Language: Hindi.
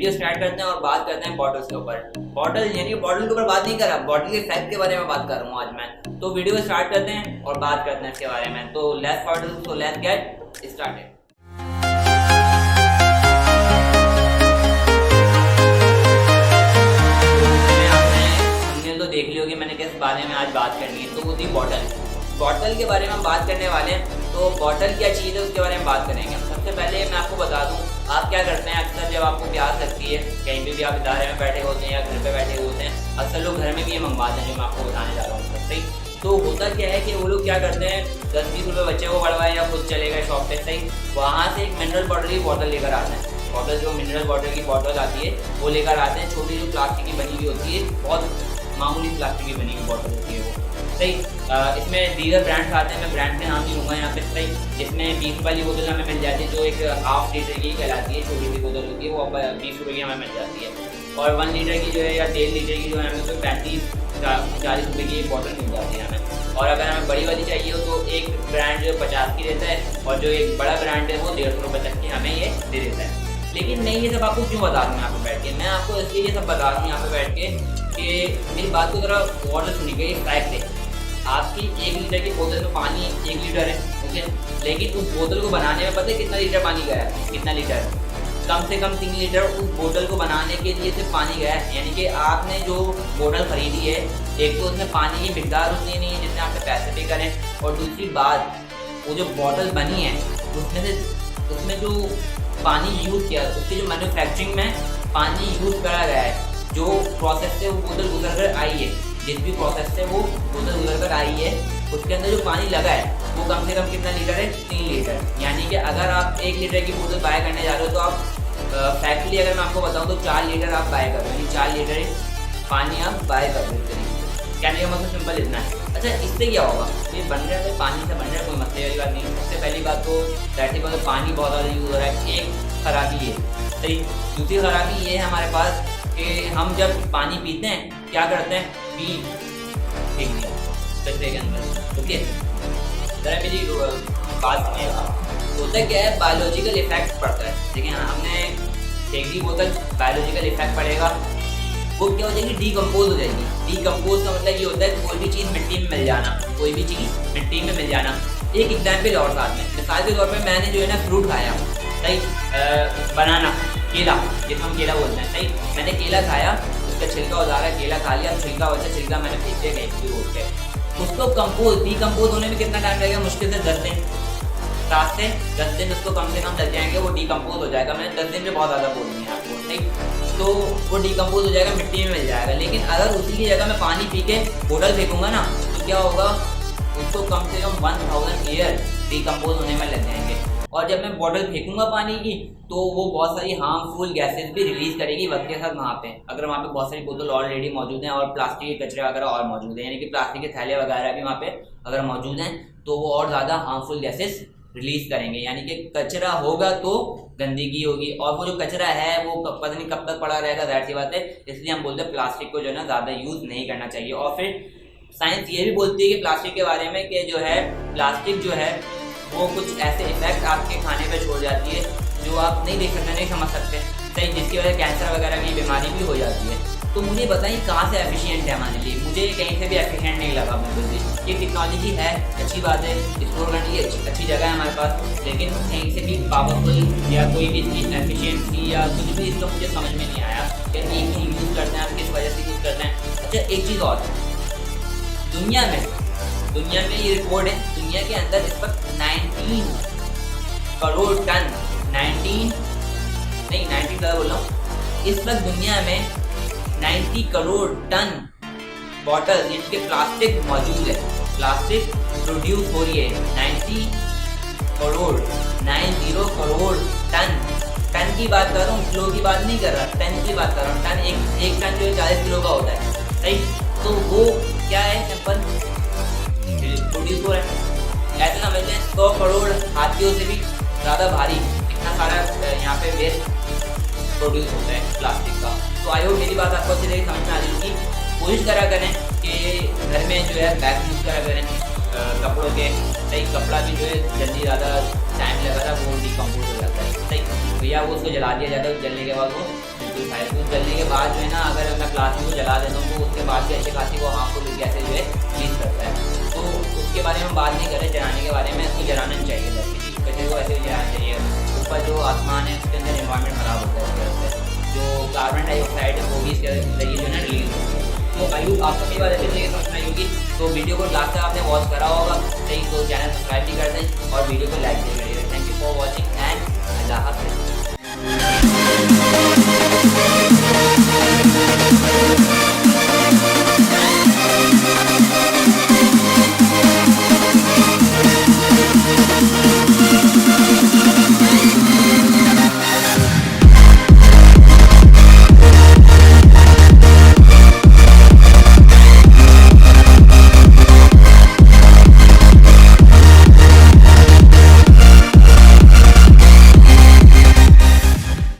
वीडियो स्टार्ट करते हैं और बात करते हैं बॉटल्स के ऊपर। बॉटल यानी बॉटल के ऊपर बात नहीं कर रहा, बॉटल के फैक्ट के बारे में बात कर रहा हूँ आज मैं। तो वीडियो स्टार्ट करते हैं और बात करते हैं इसके बारे में। तो let's bottle, so let's get started. तो देख लियो कि मैंने किस बारे में आज बात करनी है, तो वो थी बॉटल के बारे में हम बात करने वाले हैं। तो बॉटल क्या चीज़ है उसके बारे में बात करेंगे। सबसे पहले मैं आपको बता दूं, आप क्या करते हैं अक्सर जब आपको प्यास लगती है, कहीं भी आप इदारे में बैठे होते हैं या घर पे बैठे होते हैं, अक्सर लोग घर में भी ये मंगवाते हैं जो मैं आपको बताने जा रहा हूँ। सही, तो होता क्या है कि वो लोग क्या करते हैं 10-20 रुपये बच्चे को बढ़वाए या खुद चले गए शॉप पे, सही, वहाँ से एक मिनरल बॉटल की बोतल लेकर आते हैं। बॉटल जो मिनरल वाटर की बॉटल आती है वो लेकर आते हैं, छोटी जो प्लास्टिक की बनी हुई होती है, बहुत मामूली प्लास्टिक की बनी हुई बॉटल होती है वो, सही। इसमें दीगर ब्रांड्स आते हैं, मैं ब्रांड के नाम नहीं लूँगा यहाँ पे, सही। इसमें 20 वाली बोतल हमें मिल जाती है जो एक ½ लीटर की कहलाती है, छोटी सी बोतल होती है, वो 20 रुपये की हमें मिल जाती है। और 1 लीटर की जो है या 1.5 लीटर की जो है हमें तो 35-40 रुपये की एक बॉटल मिल जाती है हमें। और अगर हमें बड़ी वाली चाहिए हो तो एक ब्रांड जो 50 की देता है और जो एक बड़ा ब्रांड है वो 150 रुपये तक की हमें ये दे देता है। लेकिन नहीं, ये सब आपको क्यों बता रहा हूँ यहाँ पे बैठ के, मैं आपको इसलिए ये सब बता रहा हूँ यहाँ पे बैठ के कि मेरी बात को ज़रा गौर से सुनिएगा। ये फैक्ट है, आपकी 1 लीटर की बोतल में पानी 1 लीटर है, ओके, लेकिन उस बोतल को बनाने में पता है कितना लीटर पानी गया है? कितना लीटर? कम से कम 3 लीटर उस बोतल को बनाने के लिए सिर्फ पानी गया है। यानी कि आपने जो बोतल खरीदी है, एक तो उसमें पानी की मिकदार उतनी नहीं है जितने आपने पैसे पे करें, और दूसरी बात वो जो बोतल बनी है उसमें जो पानी यूज़ किया, उसकी जो मैन्युफैक्चरिंग में पानी यूज़ करा गया है, जो प्रोसेस से वो बोतल गुजर कर आई है, जिस भी प्रोसेस से वो बोतल गुजर कर आई है, उसके अंदर जो पानी लगा है वो कम से कम कितना लीटर है? 3 लीटर। यानी कि अगर आप 1 लीटर की बोतल बाय करने जा रहे हो तो आप फैक्टली अगर मैं आपको बताऊँ तो 4 लीटर आप बाय कर रहे हो, 4 लीटर पानी आप बाय कर रहे हो। कहने का मतलब सिंपल इतना है। अच्छा, इससे क्या होगा? ये बन रहा है, पानी से बन रहा है, कोई मसले वाली बात नहीं है। सबसे पहली बात तो दैट इज पानी बहुत ज़्यादा यूज़ हो रहा है, एक खराबी है, सही। दूसरी खराबी ये है हमारे पास कि हम जब पानी पीते हैं क्या करते हैं, फेंक दिया कचरे के अंदर, ओके। ज़रा मेरी बात सुनिएगा। होता क्या है, बायोलॉजिकल इफेक्ट पड़ता है। देखिए, हमने फेंक दी बोतल, बायोलॉजिकल इफेक्ट पड़ेगा, वो क्या हो जाएगी? डीकम्पोज हो जाएगी। डीकम्पोज का मतलब ये होता है कोई भी चीज़ मिट्टी में मिल जाना, कोई भी चीज़ मिट्टी में मिल जाना। एक एग्जाम्पल और साथ में, मिसाल के तौर पे मैंने जो है ना फ्रूट खाया, सही, बनाना, केला, जिसको हम केला बोलते हैं, सही। मैंने केला खाया, उसका छिलका उतारा, केला खा लिया, छिलका बचा, छिलका मैंने फेंक दिया कहीं भी रोड पे। उसको डीकम्पोज होने में कितना टाइम लगेगा? मुश्किल से 10 दिन, 7 से 10 दिन उसको कम से कम लग जाएंगे, वो डीकम्पोज हो जाएगा। मैंने 10 दिन में बहुत ज़्यादा बोल दिया आपको, ठीक। तो वो डीकम्पोज हो जाएगा, मिट्टी में मिल जाएगा। लेकिन अगर उसी की जगह मैं पानी पी के बोतल फेंकूँगा ना, तो क्या होगा? उसको कम से कम 1000 ईयर डीकम्पोज होने में लग जाएंगे। और जब मैं बॉटल फेंकूंगा पानी की तो वो बहुत सारी हार्मफुल गैसेस भी रिलीज करेगी वक्त के साथ वहाँ पे। अगर वहाँ पे बहुत सारी बोतल ऑलरेडी मौजूद हैं और प्लास्टिक के कचरे वगैरह और मौजूद हैं, यानी कि प्लास्टिक के थैले वगैरह भी वहाँ पे अगर मौजूद हैं, तो वो और ज़्यादा हार्मफुल गैसेस रिलीज करेंगे। यानी कि कचरा होगा तो गंदगी होगी, और वो जो कचरा है वो पता नहीं कब तक पड़ा रहेगा, ज़ाहिर सी बात है। इसलिए हम बोलते हैं प्लास्टिक को जो है ना ज़्यादा यूज़ नहीं करना चाहिए। और फिर साइंस ये भी बोलती है कि प्लास्टिक के बारे में कि जो है प्लास्टिक जो है वो कुछ ऐसे इफेक्ट आपके खाने पे छोड़ जाती है जो आप नहीं देख सकते, नहीं समझ सकते, सही, जिसकी वजह से कैंसर वगैरह की बीमारी भी हो जाती है। तो मुझे बताइए कहाँ से एफिशिएंट है हमारे लिए? मुझे कहीं से भी एफिशिएंट नहीं लगा बिल्कुल भी। ये टेक्नोलॉजी है, अच्छी बात है, स्टोर करने की अच्छी जगह है हमारे पास, लेकिन कहीं से भी पावरफुल या कोई भी चीज़ एफिशिएंसी या कुछ भी इसका मुझे समझ में नहीं आया कि एक चीज़ यूज़ करते हैं, किस वजह से यूज़ करते हैं। अच्छा, एक चीज़ और, दुनिया में ये रिपोर्ट है, दुनिया के अंदर इस वक्त 19 करोड़ टन 19 ज़्यादा बोल रहा हूँ, इस वक्त दुनिया में 90 करोड़ टन बॉटल यानी कि प्लास्टिक मौजूद है, प्लास्टिक प्रोड्यूस हो रही है। 90 करोड़ टन की बात कर रहा हूँ, किलो की बात नहीं कर रहा, टन की बात कर रहा हूँ। टन एक टन जो है 40 किलो का होता है, सही। तो वो क्या है? सिंपल प्रोड्यूस हो रहा है। ऐसे समझ लें 100 करोड़ हाथियों से भी ज़्यादा भारी इतना सारा यहाँ पे वेस्ट प्रोड्यूस होता है प्लास्टिक का। तो आई होप मेरी बात आपको अच्छी तरीके समझ में आ रही होगी। कोशिश करा करें कि घर में जो है बैग यूज़ करा करें कपड़ों के, सही। कपड़ा भी जो है जल्दी ज़्यादा टाइम लगा था वो डिकम्पोज हो जाता है, सही। भैया वो उसको जला दिया जाता है, जलने के बाद वो बिल्कुल फायर फ्यूज जलने के बाद जो है ना, अगर मैं प्लास्टिक को जला देता हूँ तो उसके बाद भी अच्छे खासी वो हार्मफुल गैसेज जो है रिलीज करता है। तो उसके बारे में हम बात नहीं कर रहे, जलाने के बारे में। इसको जलाना नहीं चाहिए, बस कचरे को ऐसे भी जलाना चाहिए। ऊपर जो आसमान है उसके अंदर इन्वायरमेंट ख़राब होता है उसकी वजह से, जो कार्बन डाइऑक्साइड है वो भी इसके जरिए जो है ना रिलीज होता है। तो आई होप आपको मेरी बात अच्छी तरीके से समझ आई होगी। तो वीडियो को लास्ट तक आपने वॉच करा होगा सही, तो चैनल सब्सक्राइब भी कर दें और वीडियो को लाइक भी करिएगा। Thank you for watching and अल्लाह हाफ़िज़।